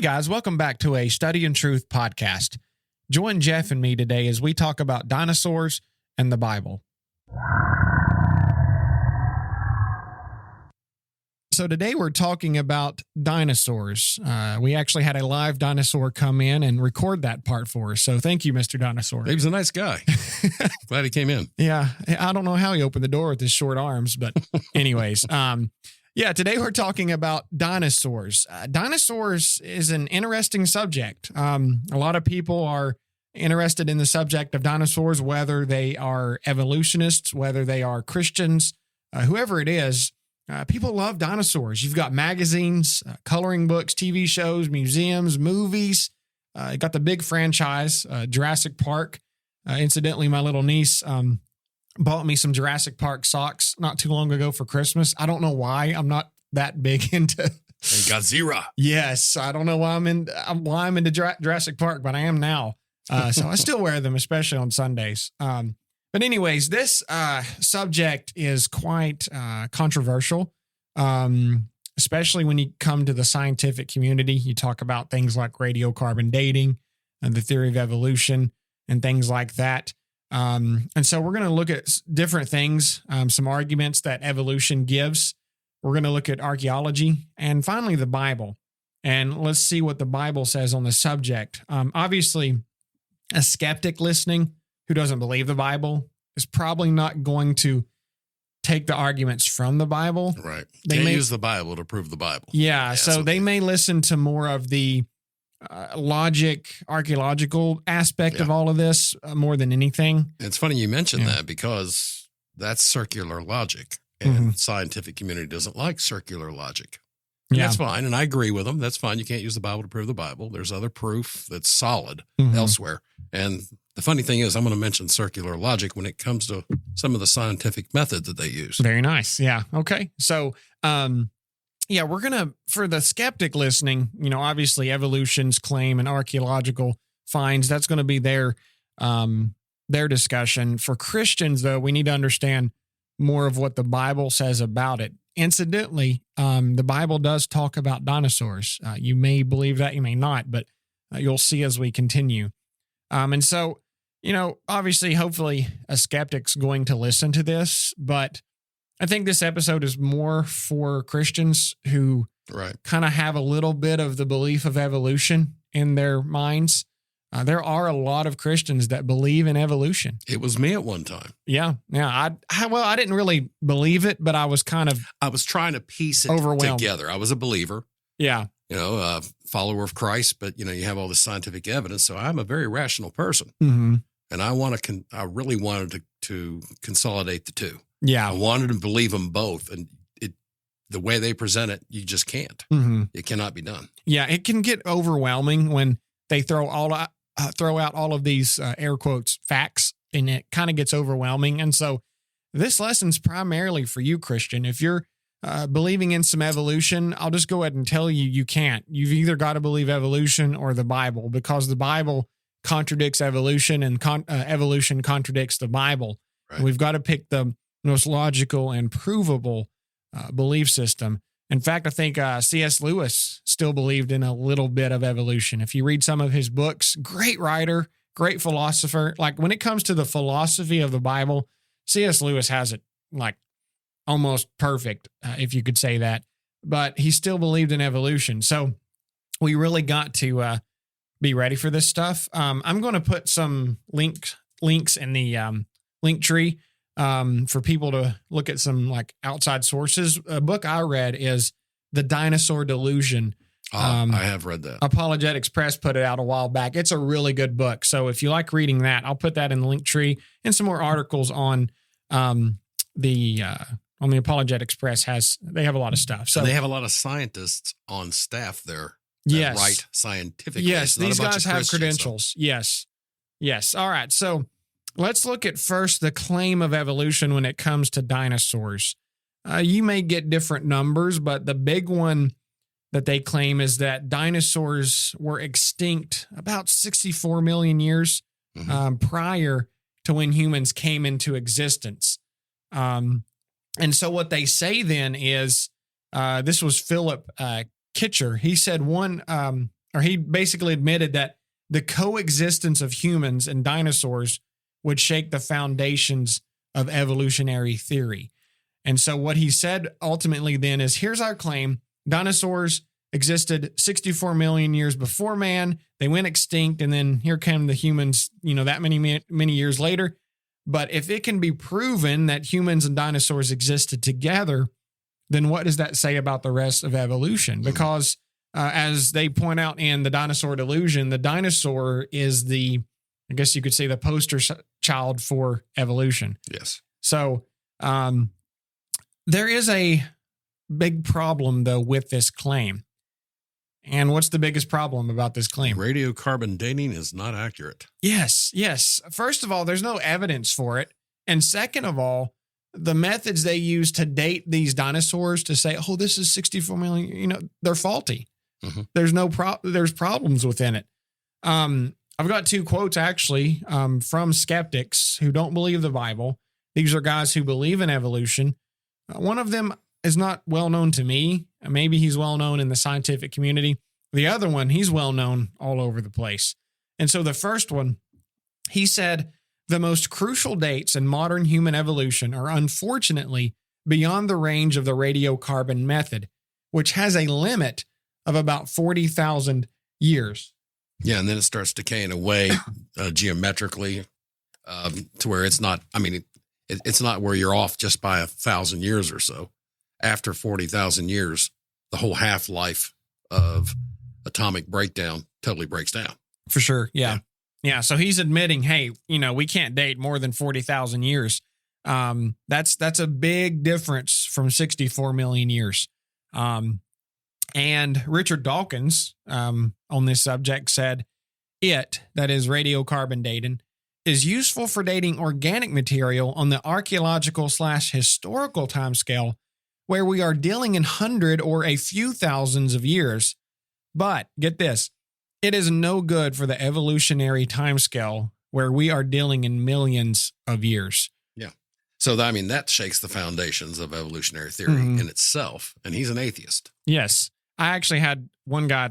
Hey guys, welcome back to a Study in Truth podcast. Join Jeff and me today as we talk about dinosaurs and the Bible. So today we're talking about dinosaurs. We actually had a live dinosaur come in and record that part for us. So thank you, Mr. Dinosaur. He was a nice guy. Glad he came in. Yeah, I don't know how he opened the door with his short arms, but anyways, today we're talking about dinosaurs. Dinosaurs is an interesting subject. A lot of people are interested in the subject of dinosaurs, whether they are evolutionists, whether they are Christians, whoever it is. People love dinosaurs. You've got magazines, coloring books, TV shows, museums, movies. You got the big franchise, Jurassic Park. Incidentally, my little niece bought me some Jurassic Park socks not too long ago for Christmas. I don't know why. I'm not that big into Godzilla. Yes, I don't know why I'm into Jurassic Park, but I am now. So I still wear them, especially on Sundays. But anyways, this subject is quite controversial, especially when you come to the scientific community. You talk about things like radiocarbon dating and the theory of evolution and things like that. And so we're going to look at different things, some arguments that evolution gives. We're going to look at archaeology and finally the Bible. And let's see what the Bible says on the subject. Obviously, a skeptic listening who doesn't believe the Bible is probably not going to take the arguments from the Bible. Right. They Can't may use the Bible to prove the Bible. Yeah, so they may listen to more of the logic, archaeological aspect of all of this more than anything. It's funny you mentioned that because that's circular logic, and the scientific community doesn't like circular logic. And that's fine, and I agree with them. That's fine. You can't use the Bible to prove the Bible. There's other proof that's solid elsewhere. And the funny thing is, I'm going to mention circular logic when it comes to some of the scientific methods that they use. Very nice. Yeah. Okay. So, we're going to, for the skeptic listening, obviously evolution's claim and archaeological finds, that's going to be their discussion. For Christians, though, we need to understand more of what the Bible says about it. Incidentally, the Bible does talk about dinosaurs. You may believe that, you may not, but you'll see as we continue. And so, obviously, hopefully a skeptic's going to listen to this, but I think this episode is more for Christians who kind of have a little bit of the belief of evolution in their minds. There are a lot of Christians that believe in evolution. It was me at one time. Yeah. I didn't really believe it, but I was trying to piece it together. I was a believer. Yeah. A follower of Christ, but you have all this scientific evidence. So I'm a very rational person, and I really wanted to consolidate the two. Yeah, I wanted to believe them both, and the way they present it, you just can't. It cannot be done. Yeah, it can get overwhelming when they throw out all of these air quotes facts, and it kind of gets overwhelming. And so this lesson's primarily for you, Christian. If you're believing in some evolution, I'll just go ahead and tell you can't. You've either got to believe evolution or the Bible, because the Bible contradicts evolution and evolution contradicts the Bible. Right. We've got to pick the most logical and provable belief system. In fact, I think C.S. Lewis still believed in a little bit of evolution. If you read some of his books, great writer, great philosopher. Like when it comes to the philosophy of the Bible, C.S. Lewis has it like almost perfect, if you could say that. But he still believed in evolution. So we really got to be ready for this stuff. I'm going to put some links in the link tree for people to look at some like outside sources. A book I read is The Dinosaur Delusion. I have read that. Apologetics Press put it out a while back. It's a really good book. So if you like reading that, I'll put that in the link tree, and some more articles on the Apologetics Press. They have a lot of stuff. So and they have a lot of scientists on staff there. That write scientifically. Yes, these guys have credentials. Yes. All right. So let's look at first the claim of evolution when it comes to dinosaurs. You may get different numbers, but the big one that they claim is that dinosaurs were extinct about 64 million years prior to when humans came into existence. And so what they say then is, this was Philip Kitcher. He said one he basically admitted that the coexistence of humans and dinosaurs would shake the foundations of evolutionary theory. And so what he said ultimately then is, here's our claim. Dinosaurs existed 64 million years before man. They went extinct, and then here came the humans, that many years later. But if it can be proven that humans and dinosaurs existed together, then what does that say about the rest of evolution? Because as they point out in the dinosaur delusion, the dinosaur is I guess you could say, the poster child for evolution. Yes. So there is a big problem, though, with this claim. And what's the biggest problem about this claim? Radiocarbon dating is not accurate. Yes. First of all, there's no evidence for it. And second of all, the methods they use to date these dinosaurs to say, oh, this is 64 million, they're faulty. Mm-hmm. There's problems within it. I've got two quotes actually from skeptics who don't believe the Bible. These are guys who believe in evolution. One of them is not well known to me. Maybe he's well known in the scientific community. The other one, he's well known all over the place. And so the first one, he said, the most crucial dates in modern human evolution are unfortunately beyond the range of the radiocarbon method, which has a limit of about 40,000 years. Yeah, and then it starts decaying away geometrically to where it's not, it's not where you're off just by 1,000 years or so. After 40,000 years, the whole half-life of atomic breakdown totally breaks down. For sure, yeah. So he's admitting, hey, we can't date more than 40,000 years. That's a big difference from 64 million years. And Richard Dawkins on this subject said, that is radiocarbon dating, is useful for dating organic material on the archaeological/historical timescale, where we are dealing in 100 or a few thousands of years. But get this, it is no good for the evolutionary timescale where we are dealing in millions of years. Yeah. So, that shakes the foundations of evolutionary theory in itself. And he's an atheist. Yes. I actually had one guy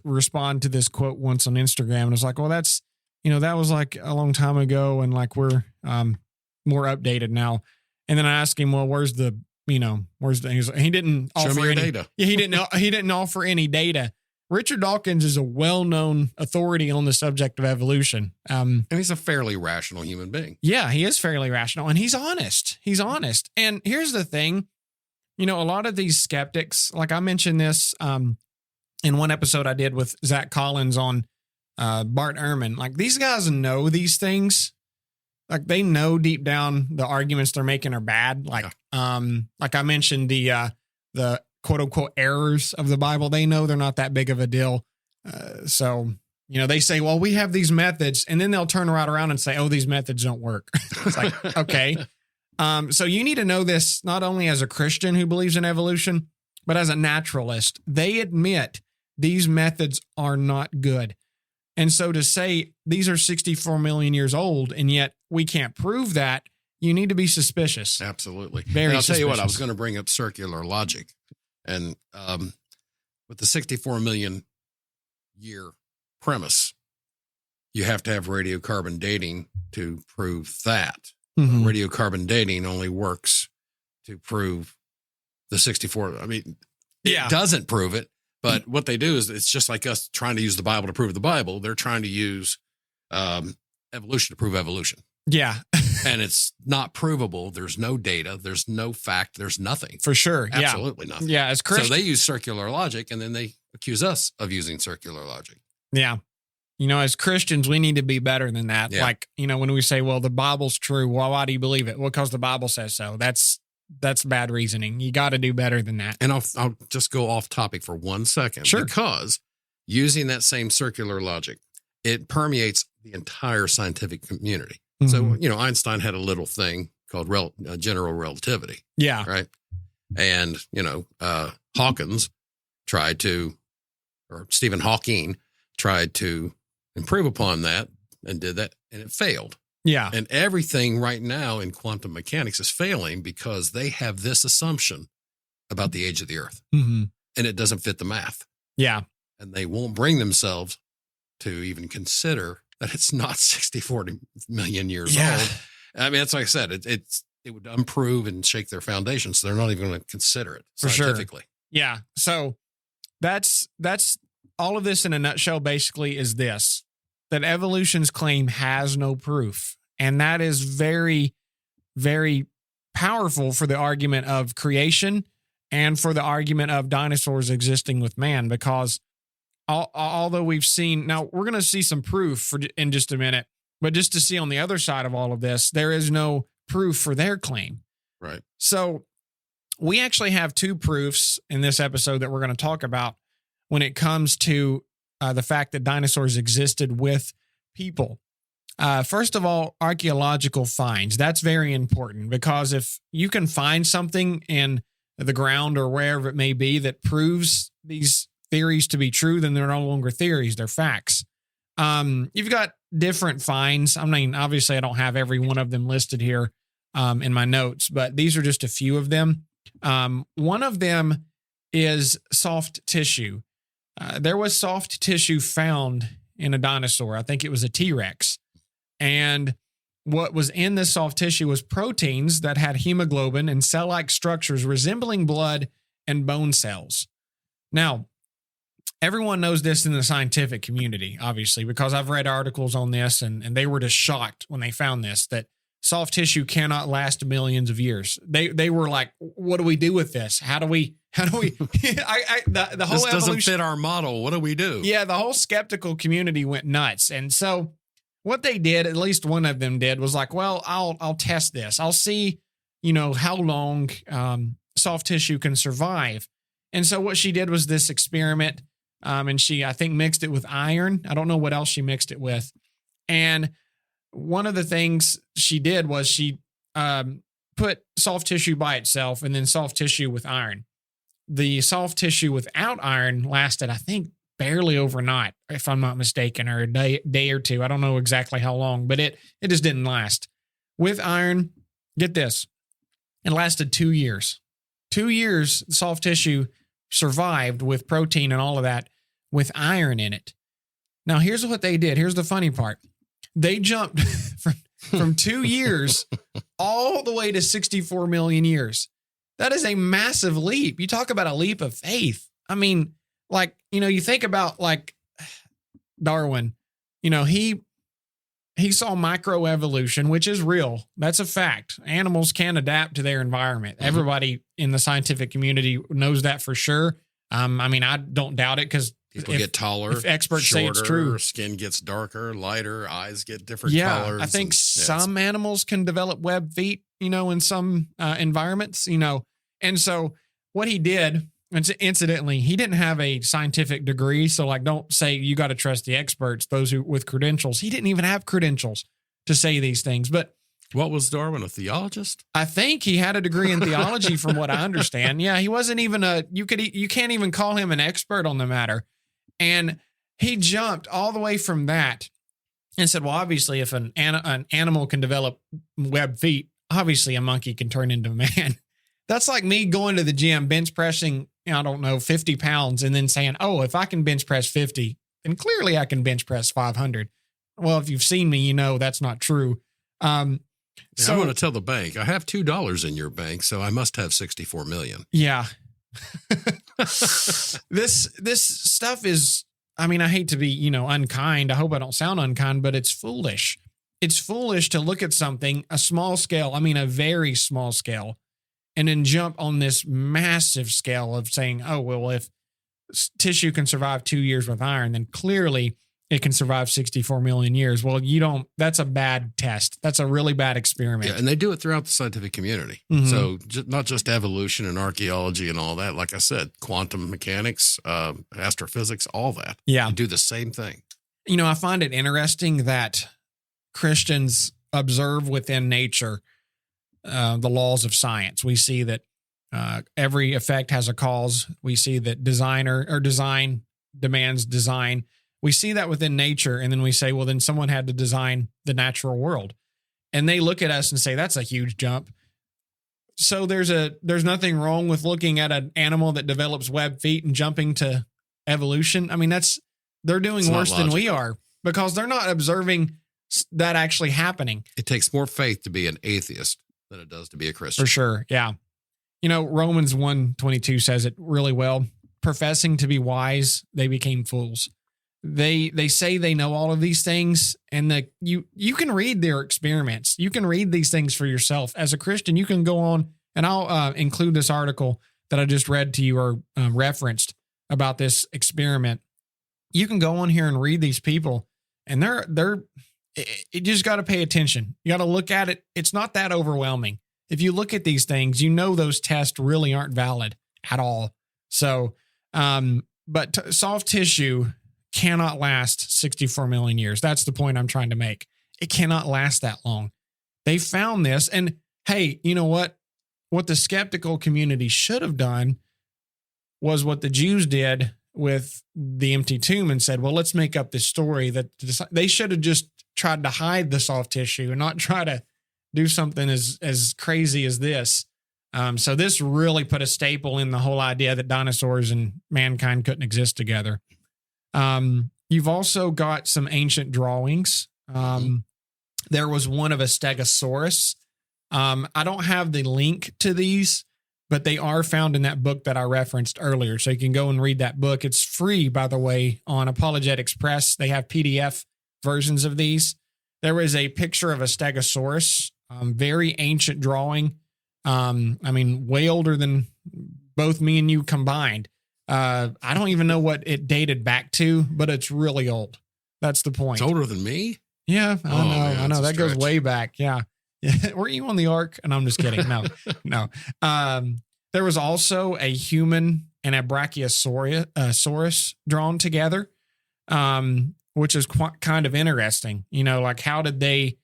respond to this quote once on Instagram, and was like, well, that's, that was like a long time ago, and like we're more updated now. And then I asked him, well, where's the he didn't offer any data. Yeah, he didn't offer any data. Richard Dawkins is a well-known authority on the subject of evolution. And he's a fairly rational human being. Yeah, he is fairly rational, and he's honest. And here's the thing, a lot of these skeptics, like I mentioned this in one episode I did with Zach Collins on Bart Ehrman, like these guys know these things. Like they know deep down the arguments they're making are bad. Like I mentioned the quote unquote errors of the Bible. They know they're not that big of a deal. So they say, well, we have these methods, and then they'll turn right around and say, oh, these methods don't work. It's like, okay. So you need to know this not only as a Christian who believes in evolution, but as a naturalist. They admit these methods are not good. And so to say these are 64 million years old, and yet we can't prove that, you need to be suspicious. Absolutely. Very I'll suspicious. tell you what, I was going to bring up circular logic. And with the 64 million year premise, you have to have radiocarbon dating to prove that. Mm-hmm. Radiocarbon dating only works to prove the 64. It doesn't prove it. But what they do is it's just like us trying to use the Bible to prove the Bible. They're trying to use evolution to prove evolution. Yeah. And it's not provable. There's no data. There's no fact. There's nothing. For sure. Absolutely nothing. Yeah. As Christians, so they use circular logic, and then they accuse us of using circular logic. Yeah. As Christians, we need to be better than that. Yeah. Like, when we say, well, the Bible's true. Well, why do you believe it? Well, because the Bible says so. That's bad reasoning. You got to do better than that. And I'll just go off topic for 1 second. Sure. Because using that same circular logic, it permeates the entire scientific community. Mm-hmm. So, Einstein had a little thing called general relativity. Yeah. Right. And, Hawkins tried to, or Stephen Hawking tried to improve upon that and did that, and it failed. Yeah. And everything right now in quantum mechanics is failing because they have this assumption about the age of the earth. Mm-hmm. And it doesn't fit the math. Yeah. and they won't bring themselves to even consider that it's not 64 million years old. I mean, that's like I said, it would unprove and shake their foundation. So they're not even going to consider it scientifically. For sure. Yeah. So that's all of this in a nutshell, basically, is this, that evolution's claim has no proof. And that is very, very powerful for the argument of creation and for the argument of dinosaurs existing with man, because although we've seen, now we're going to see some proof in just a minute, but just to see on the other side of all of this, there is no proof for their claim. Right. So we actually have two proofs in this episode that we're going to talk about when it comes to the fact that dinosaurs existed with people. First of all, archaeological finds. That's very important, because if you can find something in the ground or wherever it may be that proves these theories to be true, then they're no longer theories, they're facts. You've got different finds. I mean, obviously I don't have every one of them listed here in my notes, but these are just a few of them. One of them is soft tissue. There was soft tissue found in a dinosaur. I think it was a T-Rex. And what was in this soft tissue was proteins that had hemoglobin and cell-like structures resembling blood and bone cells. Now, everyone knows this in the scientific community, obviously, because I've read articles on this, and they were just shocked when they found this, that soft tissue cannot last millions of years. They were like, what do we do with this? How do we, the whole this doesn't evolution fit our model. What do we do? Yeah. The whole skeptical community went nuts. And so what they did, at least one of them did, was like, well, I'll test this. I'll see, how long, soft tissue can survive. And so what she did was this experiment. And she, I think, mixed it with iron. I don't know what else she mixed it with. And one of the things she did was she put soft tissue by itself and then soft tissue with iron. The soft tissue without iron lasted, I think, barely overnight, if I'm not mistaken, or a day or two. I don't know exactly how long, but it just didn't last. With iron, get this, it lasted 2 years. 2 years, soft tissue survived with protein and all of that with iron in it. Now, here's what they did. Here's the funny part. They jumped from 2 years all the way to 64 million years. That is a massive leap. You talk about a leap of faith. I mean, you think about Darwin, he saw microevolution, which is real. That's a fact. Animals can adapt to their environment. Mm-hmm. Everybody in the scientific community knows that for sure. I mean, I don't doubt it, because people get taller. If experts shorter, say it's true. Skin gets darker, lighter, eyes get different colors. I think some animals can develop web feet, in some environments, And so what he did, incidentally, he didn't have a scientific degree. So don't say you got to trust the experts, those who with credentials. He didn't even have credentials to say these things. But what was Darwin, a theologist? I think he had a degree in theology from what I understand. Yeah, he wasn't even you can't even call him an expert on the matter. And he jumped all the way from that and said, well, obviously, if an animal can develop web feet, obviously a monkey can turn into a man. That's like me going to the gym, bench pressing, 50 pounds, and then saying, oh, if I can bench press 50, then clearly I can bench press 500. Well, if you've seen me, that's not true. So I'm going to tell the bank, I have $2 in your bank, so I must have 64 million. Yeah. This stuff is, I mean, I hate to be, unkind. I hope I don't sound unkind, but it's foolish. It's foolish to look at something, a small scale, a very small scale, and then jump on this massive scale of saying, oh, well, if tissue can survive 2 years with iron, then clearly it can survive 64 million years. Well, that's a bad test. That's a really bad experiment. Yeah, and they do it throughout the scientific community. Mm-hmm. So not just evolution and archaeology and all that. Like I said, quantum mechanics, astrophysics, all that. Yeah. They do the same thing. I find it interesting that Christians observe within nature the laws of science. We see that every effect has a cause. We see that design demands design. We see that within nature, and then we say, well, then someone had to design the natural world. And they look at us and say, that's a huge jump. So there's nothing wrong with looking at an animal that develops web feet and jumping to evolution. I mean, they're doing worse than we are because they're not observing that actually happening. It takes more faith to be an atheist than it does to be a Christian. For sure. Yeah. Romans 1:22 says it really well. Professing to be wise, they became fools. They say they know all of these things, and you can read their experiments. You can read these things for yourself. As a Christian, you can go on, and I'll include this article that I just read to you or referenced about this experiment. You can go on here and read these people, and you just got to pay attention. You got to look at it. It's not that overwhelming. If you look at these things, those tests really aren't valid at all. So, but soft tissue cannot last 64 million years. That's the point I'm trying to make. It cannot last that long. They found this, and hey, you know what? What the skeptical community should have done was what the Jews did with the empty tomb and said, well, let's make up this story that they should have just tried to hide the soft tissue and not try to do something as crazy as this. So this really put a staple in the whole idea that dinosaurs and mankind couldn't exist together. You've also got some ancient drawings. There was one of a Stegosaurus. I don't have the link to these, but they are found in that book that I referenced earlier. So you can go and read that book. It's free, by the way, on Apologetics Press. They have PDF versions of these. There was a picture of a Stegosaurus, very ancient drawing. Way older than both me and you combined. I don't even know what it dated back to, but it's really old. That's the point. It's older than me? Yeah, I know. That goes way back. Yeah. Were you on the ark? And I'm just kidding. No. There was also a human and a Brachiosaurus drawn together, which is kind of interesting. Like how did they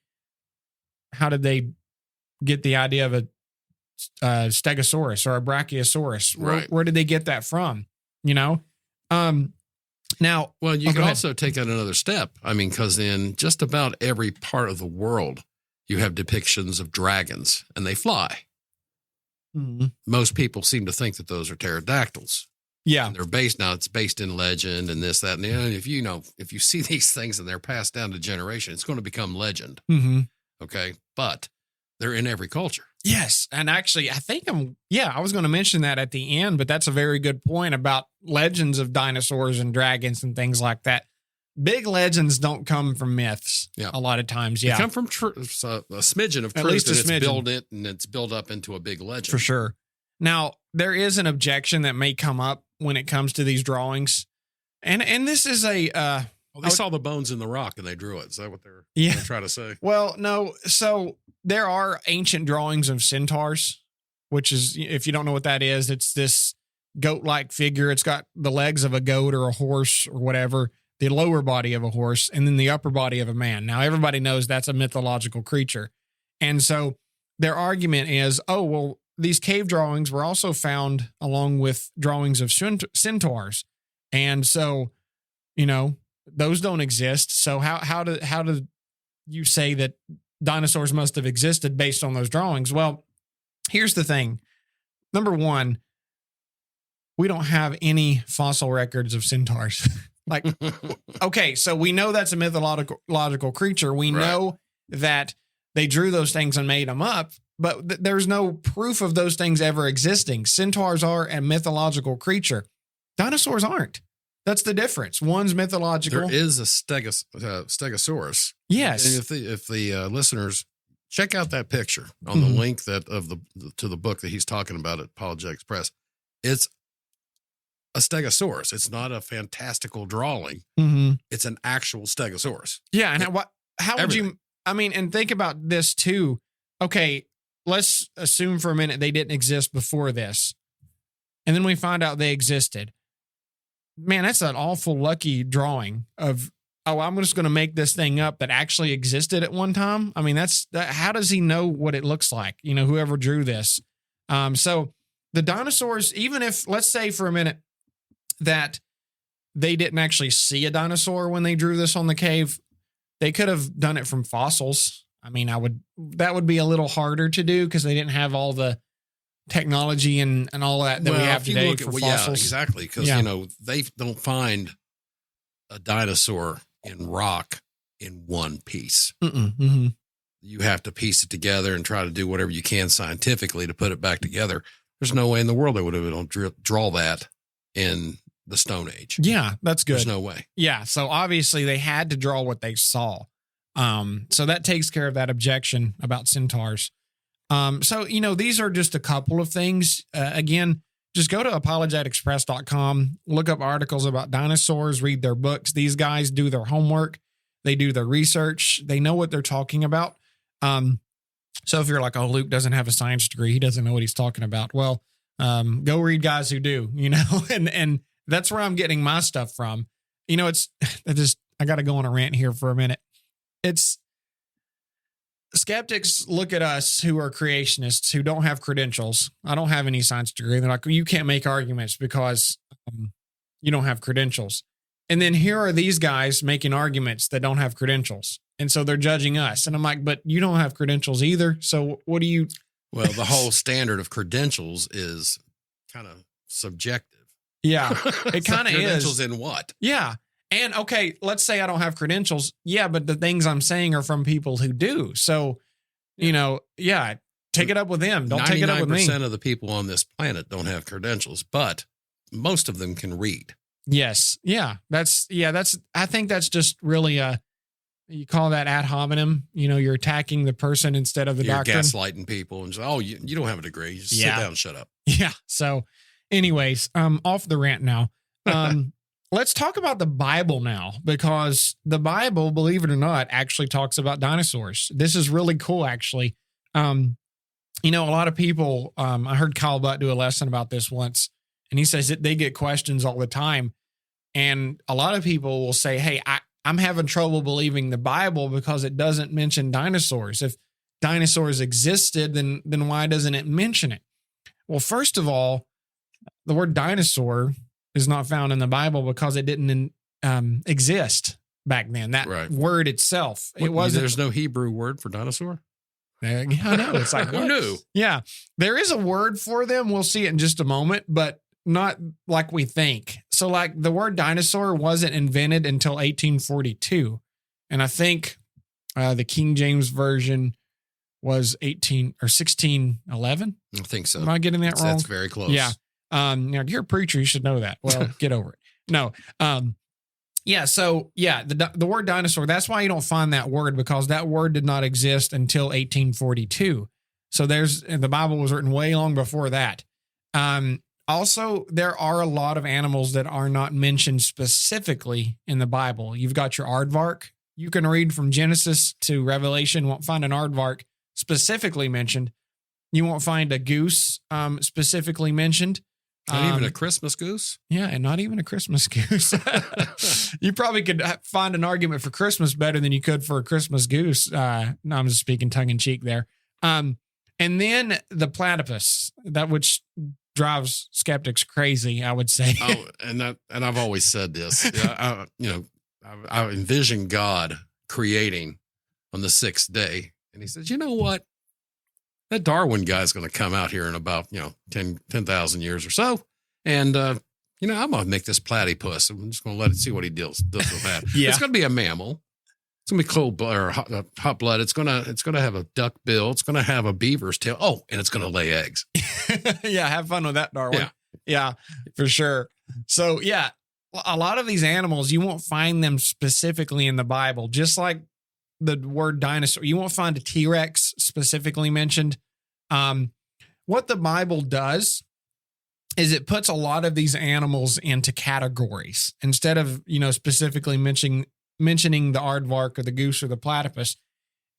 get the idea of a Stegosaurus or a Brachiosaurus? Right. Where did they get that from? Now, well, you can also take it another step. Because in just about every part of the world, you have depictions of dragons, and they fly. Mm-hmm. Most people seem to think that those are pterodactyls. Yeah, and it's based in legend and this, that, and the other. If you see these things and they're passed down to generation, it's going to become legend. Mm-hmm. Okay, but they're in every culture. Yes. And actually, I was going to mention that at the end, but that's a very good point about legends of dinosaurs and dragons and things like that. Big legends don't come from myths a lot of times. Yeah. They come from a smidgen of truth, at least it's built up into a big legend. For sure. Now, there is an objection that may come up when it comes to these drawings. And this is they saw the bones in the rock and they drew it. Is that what they're trying to say? Well, no. So there are ancient drawings of centaurs, which is, if you don't know what that is, it's this goat-like figure. It's got the legs of a goat or a horse or whatever, the lower body of a horse, and then the upper body of a man. Now, everybody knows that's a mythological creature. And so their argument is, these cave drawings were also found along with drawings of centaurs. And so, those don't exist. So how do you say that dinosaurs must have existed based on those drawings? Well, here's the thing. Number one, we don't have any fossil records of centaurs. Okay, so we know that's a mythological creature. We know that they drew those things and made them up, but there's no proof of those things ever existing. Centaurs are a mythological creature. Dinosaurs aren't. That's the difference. One's mythological. There is a Stegosaurus. Yes. And if the listeners check out that picture on the link to the book that he's talking about at Apologetics Press, it's a Stegosaurus. It's not a fantastical drawing. Mm-hmm. It's an actual Stegosaurus. Yeah. And how would you, and think about this too. Okay, let's assume for a minute they didn't exist before this. And then we find out they existed. Man, that's an awful lucky drawing of, I'm just going to make this thing up that actually existed at one time. How does he know what it looks like? Whoever drew this. So the dinosaurs, even if, let's say for a minute that they didn't actually see a dinosaur when they drew this on the cave, they could have done it from fossils. That would be a little harder to do because they didn't have all the technology and all that we have today for fossils. Yeah, exactly. Because, they don't find a dinosaur in rock in one piece. Mm-hmm. You have to piece it together and try to do whatever you can scientifically to put it back together. There's no way in the world they would have been able to draw that in the Stone Age. Yeah, that's good. There's no way. Yeah, so obviously they had to draw what they saw. So that takes care of that objection about centaurs. So, these are just a couple of things. Again, just go to apologeticexpress.com, look up articles about dinosaurs, read their books. These guys do their homework. They do their research. They know what they're talking about. So if you're like, oh, Luke doesn't have a science degree, he doesn't know what he's talking about. Well, go read guys who do, and that's where I'm getting my stuff from. I got to go on a rant here for a minute. Skeptics look at us who are creationists, who don't have credentials. I don't have any science degree. They're like, you can't make arguments because you don't have credentials. And then here are these guys making arguments that don't have credentials. And so they're judging us. And I'm like, but you don't have credentials either. So what do you? Well, the whole standard of credentials is kind of subjective. Yeah, it kind of is. Credentials in what? Yeah. And okay, let's say I don't have credentials. Yeah, but the things I'm saying are from people who do. So, take it up with them. Don't take it up with me. 99% of the people on this planet don't have credentials, but most of them can read. Yes. Yeah. I think that's just really you call that ad hominem. You're attacking the person instead of the doctrine. You're gaslighting people and say, you don't have a degree. Just sit down and shut up. Yeah. So anyways, off the rant now. Let's talk about the Bible now, because the Bible, believe it or not, actually talks about dinosaurs. This is really cool, actually. A lot of people, I heard Kyle Butt do a lesson about this once, and he says that they get questions all the time. And a lot of people will say, hey, I'm having trouble believing the Bible because it doesn't mention dinosaurs. If dinosaurs existed, then why doesn't it mention it? Well, first of all, the word dinosaur is not found in the Bible because it didn't exist back then. That word itself, it wasn't. There's no Hebrew word for dinosaur? I know. It's like, who knew? Yeah. There is a word for them. We'll see it in just a moment, but not like we think. So like the word dinosaur wasn't invented until 1842. And I think the King James Version was 1611. I think so. Am I getting that wrong? That's very close. Yeah. Now you're a preacher, you should know that. Well, get over it. No. The word dinosaur, that's why you don't find that word, because that word did not exist until 1842. So the Bible was written way long before that. Also, there are a lot of animals that are not mentioned specifically in the Bible. You've got your aardvark. You can read from Genesis to Revelation, won't find an aardvark specifically mentioned. You won't find a goose specifically mentioned. Not even a Christmas goose? Yeah, and not even a Christmas goose. You probably could find an argument for Christmas better than you could for a Christmas goose. No, I'm just speaking tongue in cheek there. And then the platypus, that which drives skeptics crazy, I would say. And I've always said this. I envision God creating on the sixth day, and he says, you know what? That Darwin guy's going to come out here in about, 10,000 years or so. And, I'm going to make this platypus. I'm just going to let it see what he does with that. Yeah. It's going to be a mammal. It's going to be cold blood or hot blood. It's going to have a duck bill. It's going to have a beaver's tail. Oh, and it's going to lay eggs. Yeah. Have fun with that, Darwin. Yeah, for sure. So yeah, a lot of these animals, you won't find them specifically in the Bible, just like the word dinosaur. You won't find a T-Rex specifically mentioned. What the Bible does is it puts a lot of these animals into categories instead of, specifically mentioning the aardvark or the goose or the platypus.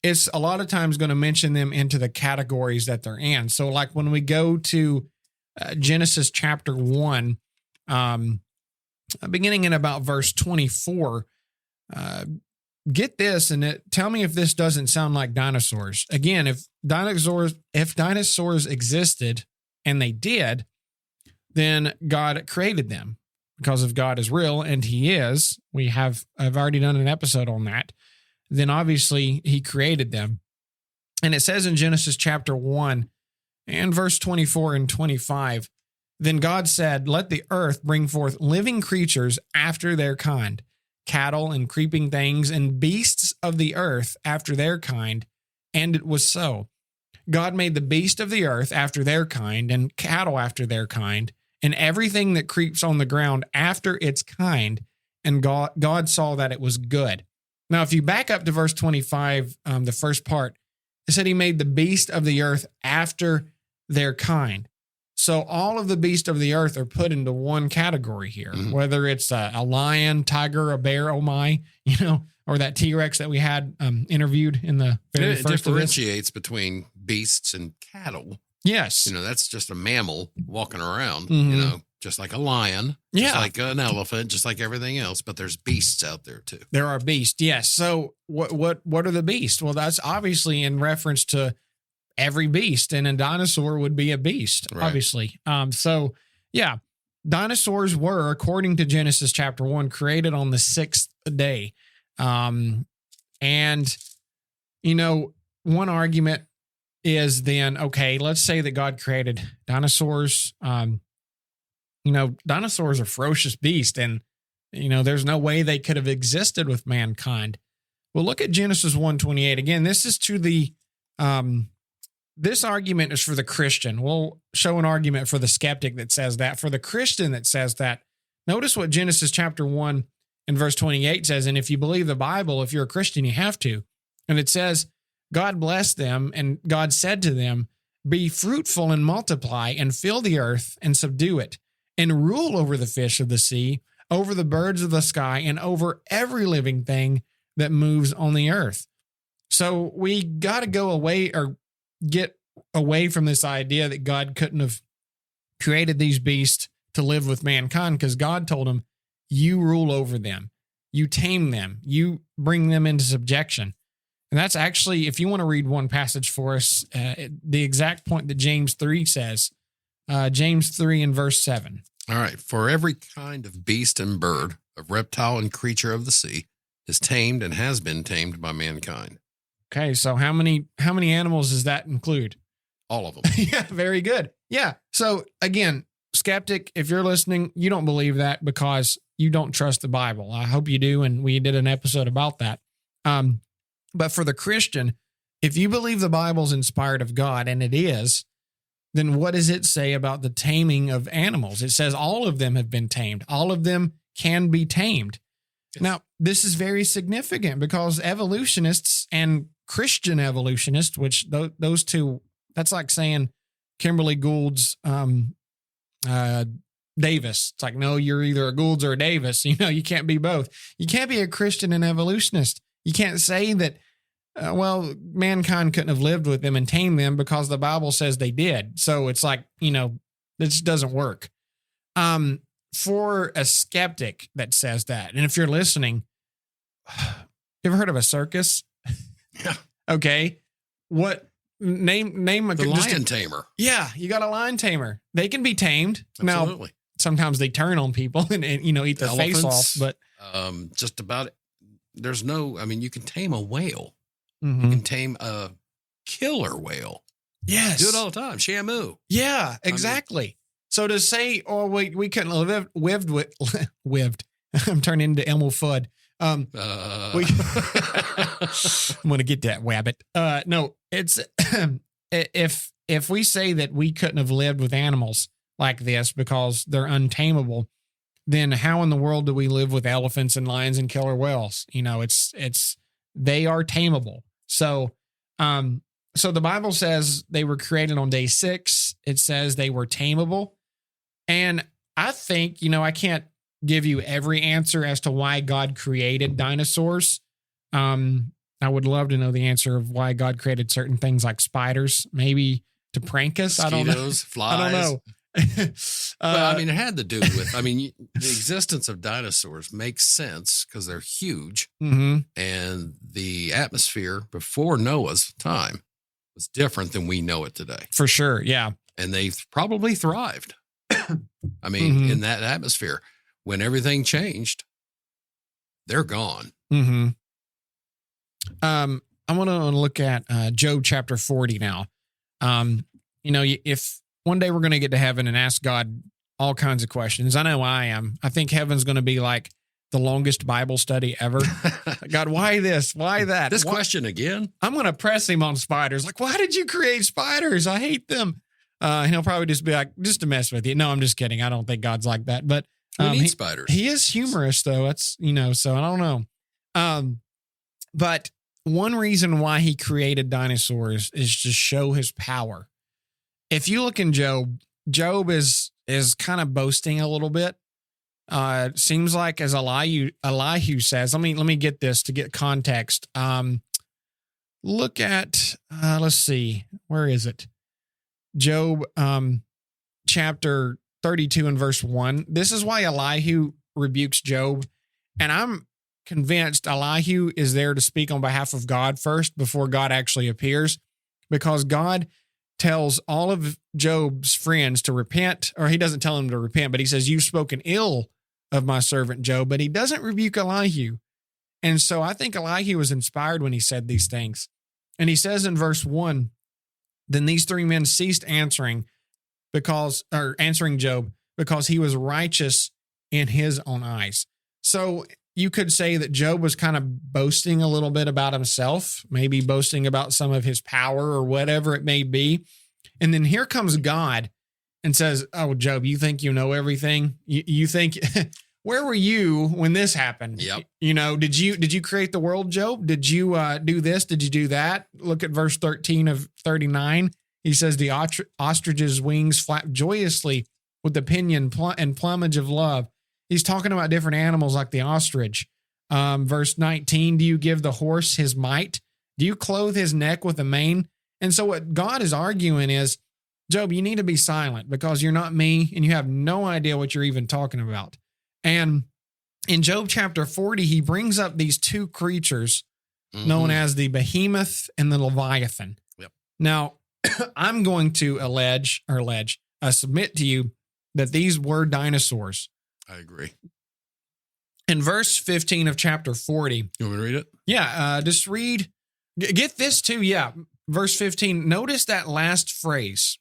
It's a lot of times going to mention them into the categories that they're in. So like when we go to Genesis chapter 1, beginning in about verse 24, get this and tell me if this doesn't sound like dinosaurs. Again, if dinosaurs existed, and they did, then God created them, because if God is real, and he is, I've already done an episode on that, then obviously he created them. And it says in Genesis chapter 1, And verse 24 and 25, then God said, let the earth bring forth living creatures after their kind, cattle and creeping things and beasts of the earth after their kind. And it was so. God made the beast of the earth after their kind and cattle after their kind and everything that creeps on the ground after its kind. And God saw that it was good. Now, if you back up to verse 25, the first part, it said he made the beast of the earth after their kind. So all of the beasts of the earth are put into one category here, whether it's a lion, tiger, a bear, oh my, or that T-Rex that we had interviewed in the very first. It differentiates between beasts and cattle. Yes. That's just a mammal walking around, just like a lion, just like an elephant, just like everything else. But there's beasts out there too. There are beasts, yes. So what are the beasts? Well, that's obviously in reference to every beast, and a dinosaur would be a beast, right. Obviously. So yeah, dinosaurs were, according to Genesis chapter 1, created on the sixth day. And one argument is then, okay, let's say that God created dinosaurs. Dinosaurs are ferocious beasts, and there's no way they could have existed with mankind. Well, look at Genesis 1:28 again. This is to the this argument is for the Christian. We'll show an argument for the skeptic that says that. For the Christian that says that, notice what Genesis chapter 1 and verse 28 says. And if you believe the Bible, if you're a Christian, you have to. And it says, God blessed them, and God said to them, be fruitful and multiply and fill the earth and subdue it and rule over the fish of the sea, over the birds of the sky, and over every living thing that moves on the earth. So we got to go away or get away from this idea that God couldn't have created these beasts to live with mankind, because God told him, you rule over them, you tame them, you bring them into subjection. And that's actually, if you want to read one passage for us, the exact point that James 3 says, James 3 and verse 7. All right. For every kind of beast and bird, of reptile and creature of the sea is tamed and has been tamed by mankind. Okay. So how many animals does that include? All of them. Yeah. Very good. Yeah. So again, skeptic, if you're listening, you don't believe that because you don't trust the Bible. I hope you do. And we did an episode about that. But for the Christian, if you believe the Bible's inspired of God, and it is, then what does it say about the taming of animals? It says all of them have been tamed. All of them can be tamed. Yes. Now, this is very significant because evolutionists and Christian evolutionists, which those two, that's like saying Kimberly Gould's Davis. It's like, no, you're either a Gould's or a Davis. You can't be both. You can't be a Christian and evolutionist. You can't say that, mankind couldn't have lived with them and tamed them because the Bible says they did. So it's like, it just doesn't work. For a skeptic that says that, and if you're listening, you ever heard of a circus? Yeah. Okay. What name the lion tamer? Yeah. You got a lion tamer. They can be tamed. Absolutely. Now, sometimes they turn on people and eat their face off, but just about it. There's you can tame a whale. Mm-hmm. You can tame a killer whale. Yes. Do it all the time. Shamu. Yeah, exactly. So to say, we couldn't have lived. I'm turning into Elmo Fudd. I'm going to get that wabbit. No, it's if we say that we couldn't have lived with animals like this because they're untamable, then how in the world do we live with elephants and lions and killer whales? They are tamable. So the Bible says they were created on day 6. It says they were tamable. And I think, I can't give you every answer as to why God created dinosaurs. I would love to know the answer of why God created certain things like spiders, maybe to prank us. Mosquitoes, I don't know. Flies. I don't know. But it had to do with, the existence of dinosaurs makes sense because they're huge. Mm-hmm. And the atmosphere before Noah's time was different than we know it today. For sure. Yeah. And they probably thrived. Mm-hmm. In that atmosphere. When everything changed, they're gone. Mm-hmm. I want to look at Job chapter 40 now. if one day we're going to get to heaven and ask God all kinds of questions, I know I am. I think heaven's going to be like the longest Bible study ever. God, why this? Why that? This question again? I'm going to press him on spiders. Like, why did you create spiders? I hate them. And he'll probably just be like, just to mess with you. No, I'm just kidding. I don't think God's like that. But we need spiders. He is humorous, though. That's, so I don't know. But one reason why he created dinosaurs is to show his power. If you look in Job is kind of boasting a little bit. Seems like, as Elihu says, let me get this to get context. Look at, let's see, where is it? Job, chapter 32 and verse 1. This is why Elihu rebukes Job. And I'm convinced Elihu is there to speak on behalf of God first before God actually appears, because God tells all of Job's friends to repent, or he doesn't tell them to repent, but he says, you've spoken ill of my servant Job, but he doesn't rebuke Elihu. And so I think Elihu was inspired when he said these things. And he says in verse 1, then these three men ceased answering Job because he was righteous in his own eyes. So you could say that Job was kind of boasting a little bit about himself, maybe boasting about some of his power or whatever it may be. And then here comes God and says, oh, Job, you think you know everything? You think, where were you when this happened? Yep. Did you create the world, Job? Did you do this? Did you do that? Look at verse 13 of 39. He says, the ostrich's wings flap joyously with the pinion and plumage of love. He's talking about different animals like the ostrich. Verse 19, do you give the horse his might? Do you clothe his neck with a mane? And so what God is arguing is, Job, you need to be silent because you're not me and you have no idea what you're even talking about. And in Job chapter 40, he brings up these two creatures known as the behemoth and the leviathan. Yep. Now, I'm going to submit to you that these were dinosaurs. I agree. In verse 15 of chapter 40. You want me to read it? Yeah, just read. Get this too. Yeah. Verse 15. Notice that last phrase.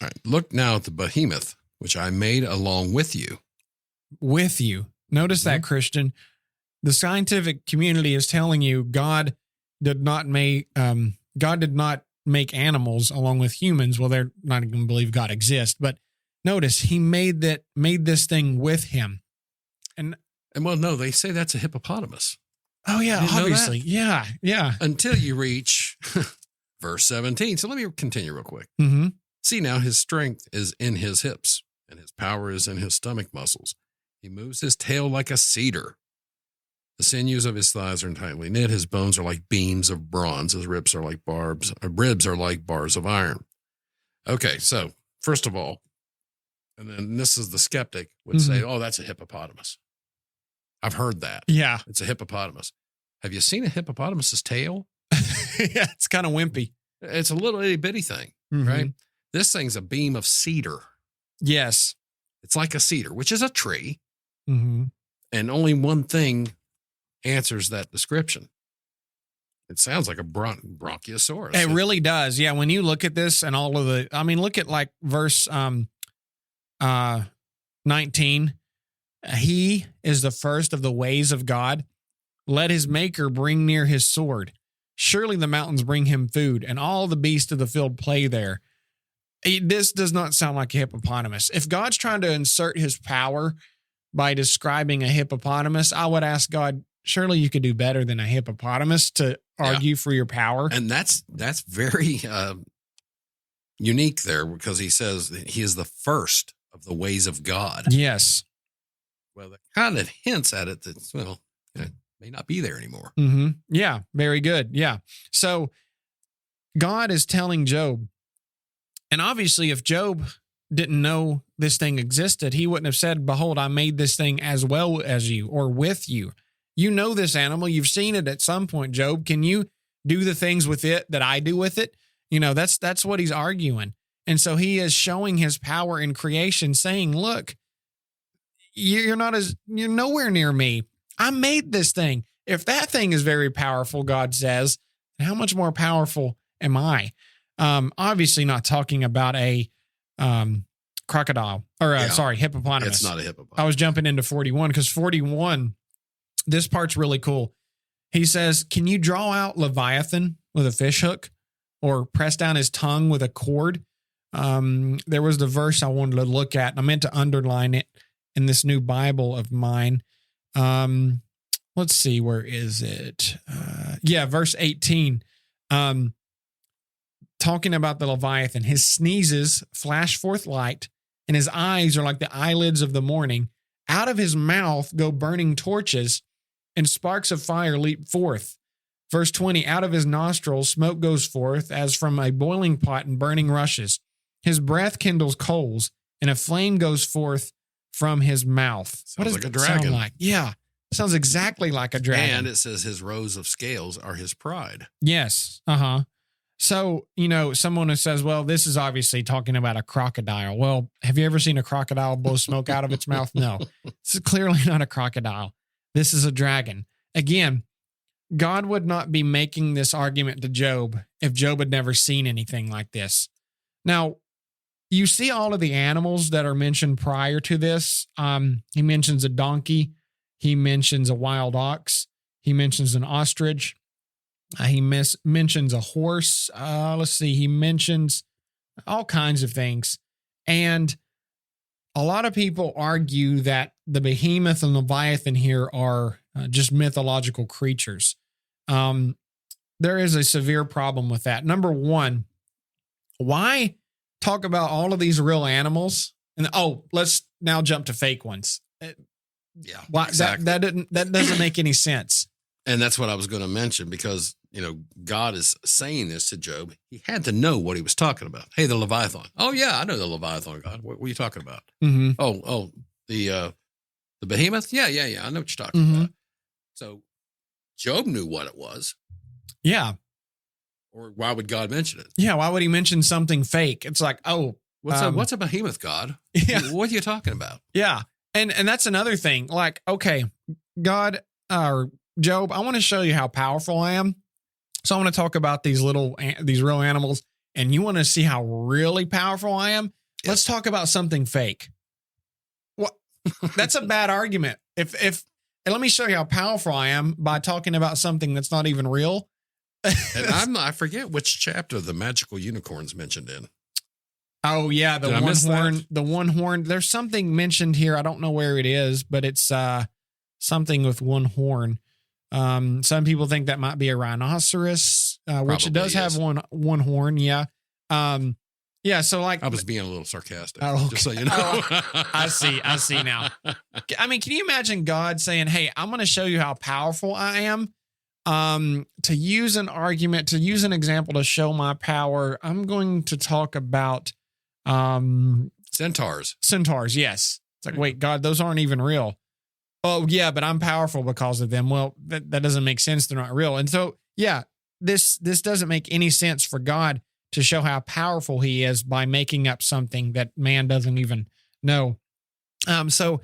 All right. Look now at the behemoth, which I made along with you. With you. Notice that, Christian. The scientific community is telling you God did not make animals along with humans. Well, they're not going to believe God exists, but notice he made this thing with him. And well, no, they say that's a hippopotamus. Oh yeah, obviously. Yeah. Until you reach verse 17. So let me continue real quick. Mm-hmm. See now, his strength is in his hips and his power is in his stomach muscles. He moves his tail like a cedar. The sinews of his thighs are tightly knit. His bones are like beams of bronze. His ribs are like bars of iron. Okay, so first of all, and then this is the skeptic would say, oh, that's a hippopotamus. I've heard that. Yeah. It's a hippopotamus. Have you seen a hippopotamus's tail? Yeah, it's kind of wimpy. It's a little itty bitty thing, right? This thing's a beam of cedar. Yes. It's like a cedar, which is a tree. Mm-hmm. And only one thing answers that description. It sounds like a bronchiosaurus. It really does. Yeah. When you look at this and all of look at like verse 19. He is the first of the ways of God. Let his maker bring near his sword. Surely the mountains bring him food, and all the beasts of the field play there. This does not sound like a hippopotamus. If God's trying to insert his power by describing a hippopotamus, I would ask God, surely you could do better than a hippopotamus to argue for your power. And that's very unique there, because he says that he is the first of the ways of God. Yes. Well, that kind of hints at it that, well, it may not be there anymore. Mm-hmm. Yeah, very good. Yeah. So God is telling Job, and obviously if Job didn't know this thing existed, he wouldn't have said, behold, I made this thing as well as you or with you. You know this animal. You've seen it at some point, Job. Can you do the things with it that I do with it? That's what he's arguing. And so he is showing his power in creation, saying, look, you're nowhere near me. I made this thing. If that thing is very powerful, God says, how much more powerful am I? Obviously not talking about a crocodile or hippopotamus. It's not a hippopotamus. I was jumping into 41 because 41, this part's really cool. He says, can you draw out Leviathan with a fish hook or press down his tongue with a cord? There was the verse I wanted to look at, and I meant to underline it in this new Bible of mine. Let's see, where is it? Verse 18. Talking about the Leviathan, his sneezes flash forth light, and his eyes are like the eyelids of the morning. Out of his mouth go burning torches, and sparks of fire leap forth. Verse 20, out of his nostrils smoke goes forth as from a boiling pot and burning rushes. His breath kindles coals, and a flame goes forth from his mouth. Sounds like a dragon. Sound like? Yeah, sounds exactly like a dragon. And it says his rows of scales are his pride. Yes. So, someone who says, well, this is obviously talking about a crocodile. Well, have you ever seen a crocodile blow smoke out of its mouth? No, it's clearly not a crocodile. This is a dragon. Again, God would not be making this argument to Job if Job had never seen anything like this. Now, you see all of the animals that are mentioned prior to this. He mentions a donkey. He mentions a wild ox. He mentions an ostrich. He mentions a horse. He mentions all kinds of things. And a lot of people argue that the behemoth and Leviathan here are just mythological creatures. There is a severe problem with that. Number one, why talk about all of these real animals? And let's now jump to fake ones. Why, exactly. That doesn't make any sense. And that's what I was going to mention because, God is saying this to Job. He had to know what he was talking about. Hey, the Leviathan. Oh, yeah, I know the Leviathan, God. What are you talking about? Mm-hmm. The behemoth? Yeah. I know what you're talking about. So Job knew what it was. Yeah. Or why would God mention it? Yeah, why would he mention something fake? It's like, what's a behemoth, God? Yeah. What are you talking about? Yeah. And that's another thing. Like, okay, God or Job, I want to show you how powerful I am. So I want to talk about these real animals, and you want to see how really powerful I am? Yes. Let's talk about something fake. What? That's a bad argument. And let me show you how powerful I am by talking about something that's not even real. And I forget which chapter the magical unicorn's mentioned in. Oh yeah, the one horn. There's something mentioned here. I don't know where it is, but it's something with one horn. Some people think that might be a rhinoceros, which it does have one horn. Yeah. So like I was being a little sarcastic, okay. Just so you know. I see now. I mean, can you imagine God saying, hey, I'm going to show you how powerful I am. To use an argument, to use an example to show my power, I'm going to talk about centaurs. Centaurs, yes. It's like, wait, God, those aren't even real. Oh, yeah, but I'm powerful because of them. Well, that doesn't make sense. They're not real. And so, yeah, this doesn't make any sense for God to show how powerful he is by making up something that man doesn't even know. So,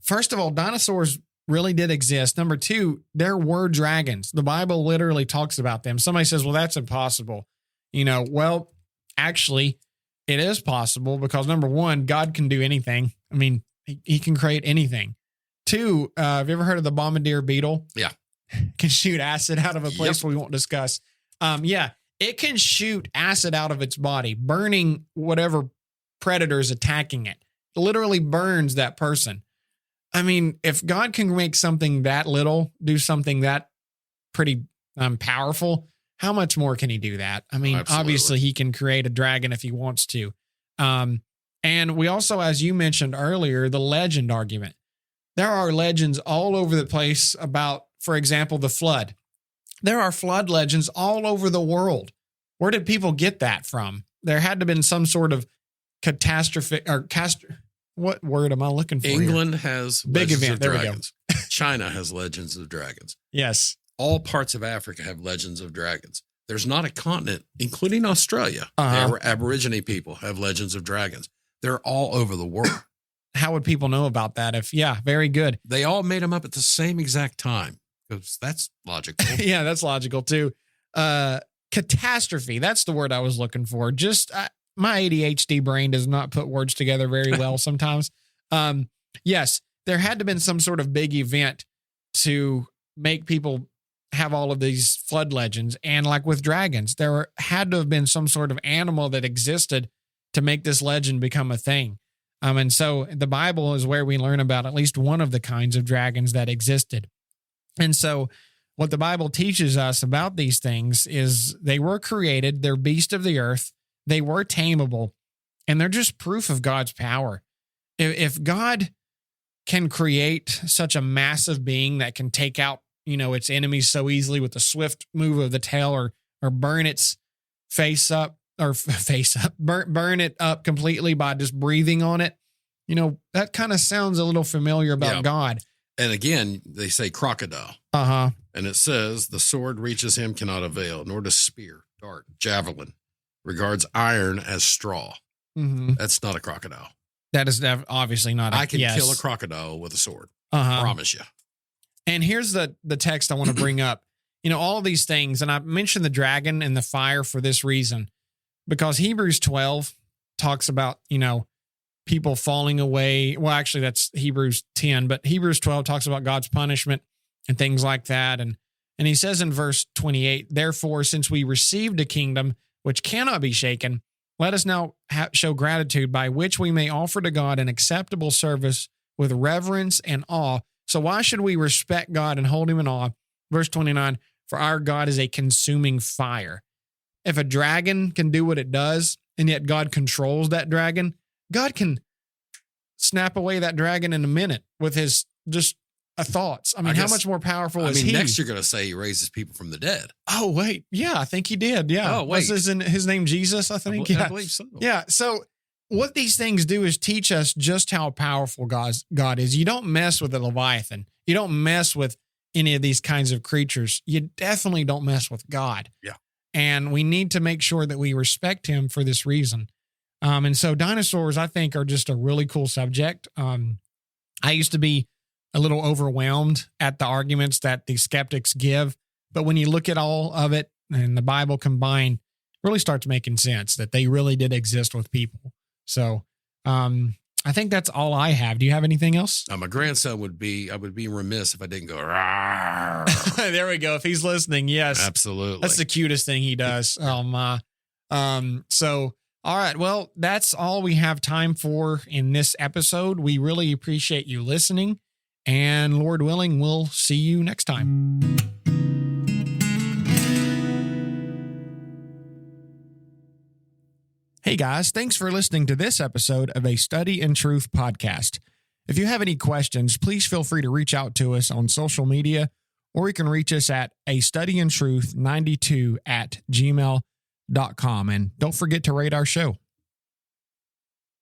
first of all, dinosaurs really did exist. Number two, there were dragons. The Bible literally talks about them. Somebody says, well, that's impossible. Well, actually, it is possible because number one, God can do anything. I mean, he can create anything. Two, have you ever heard of the bombardier beetle? Yeah. Can shoot acid out of a place we won't discuss. It can shoot acid out of its body, burning whatever predator is attacking it. It literally burns that person. I mean, if God can make something that little do something that pretty powerful, how much more can he do that? I mean, obviously he can create a dragon if he wants to. And we also, as you mentioned earlier, the legend argument. There are legends all over the place about, for example, the flood. There are flood legends all over the world. Where did people get that from? There had to have been some sort of catastrophe or what word am I looking for? England has big event. There dragons. We go. China has legends of dragons. Yes. All parts of Africa have legends of dragons. There's not a continent, including Australia, where Aborigine people have legends of dragons. They're all over the world. How would people know about that? Very good. They all made them up at the same exact time because that's logical. Yeah, that's logical too. catastrophe. That's the word I was looking for. Just my ADHD brain does not put words together very well sometimes. Yes, there had to have been some sort of big event to make people have all of these flood legends. And like with dragons, had to have been some sort of animal that existed to make this legend become a thing. And so the Bible is where we learn about at least one of the kinds of dragons that existed. And so what the Bible teaches us about these things is they were created, they're beasts of the earth, they were tameable, and they're just proof of God's power. If God can create such a massive being that can take out, its enemies so easily with a swift move of the tail, or burn its burn it up completely by just breathing on it, that kind of sounds a little familiar about God. And again, they say crocodile. Uh-huh. And it says, the sword reaches him, cannot avail, nor does spear, dart, javelin, regards iron as straw. Mm-hmm. That's not a crocodile. That is obviously not. I can kill a crocodile with a sword. Uh-huh. I promise you. And here's the text I want to bring up. All of these things, and I mentioned the dragon and the fire for this reason, because Hebrews 12 talks about, people falling away. Well, actually, that's Hebrews 10, but Hebrews 12 talks about God's punishment and things like that. And he says in verse 28, therefore, since we received a kingdom which cannot be shaken, let us now show gratitude by which we may offer to God an acceptable service with reverence and awe. So why should we respect God and hold him in awe? Verse 29, for our God is a consuming fire. If a dragon can do what it does, and yet God controls that dragon, God can snap away that dragon in a minute with his just thoughts. I mean, how much more powerful is he? Next you're going to say he raises people from the dead. Oh, wait. Yeah, I think he did. Yeah. Oh, wait. Was his name Jesus, I think? I believe so. Yeah. So what these things do is teach us just how powerful God is. You don't mess with the Leviathan. You don't mess with any of these kinds of creatures. You definitely don't mess with God. Yeah. And we need to make sure that we respect him for this reason. And so dinosaurs, I think, are just a really cool subject. I used to be a little overwhelmed at the arguments that the skeptics give, but when you look at all of it and the Bible combined, it really starts making sense that they really did exist with people. So I think that's all I have. Do you have anything else? My grandson I would be remiss if I didn't go, rawr. There we go. If he's listening, yes. Absolutely. That's the cutest thing he does. Oh my. So, all right. Well, that's all we have time for in this episode. We really appreciate you listening, and Lord willing, we'll see you next time. Hey guys, thanks for listening to this episode of a Study in Truth podcast. If you have any questions, please feel free to reach out to us on social media, or you can reach us at astudyintruth92@gmail.com. And don't forget to rate our show.